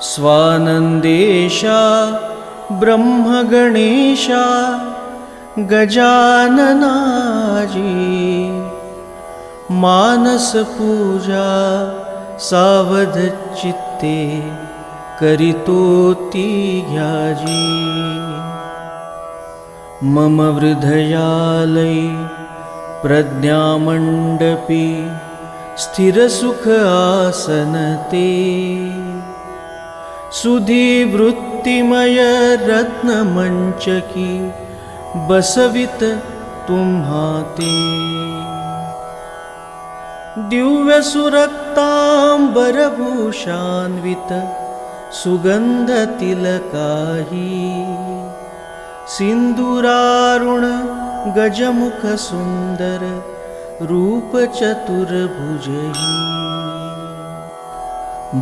स्वानन्देशा ब्रह्मगणेशा गजाननाजी मानसपूजा सावधचित्ते करितोती घ्याजी मम हृदयालय प्रज्ञामण्डपी स्थिरसुख आसनते सुधीवृत्तिमय रत्नमंचकी बसवित तुम्हाते दिव्यसुरक्तांबरभूषान्वित सुगंधतिलकाही सिंदूरारुण गजमुख सुंदर रूप चतुर्भुजही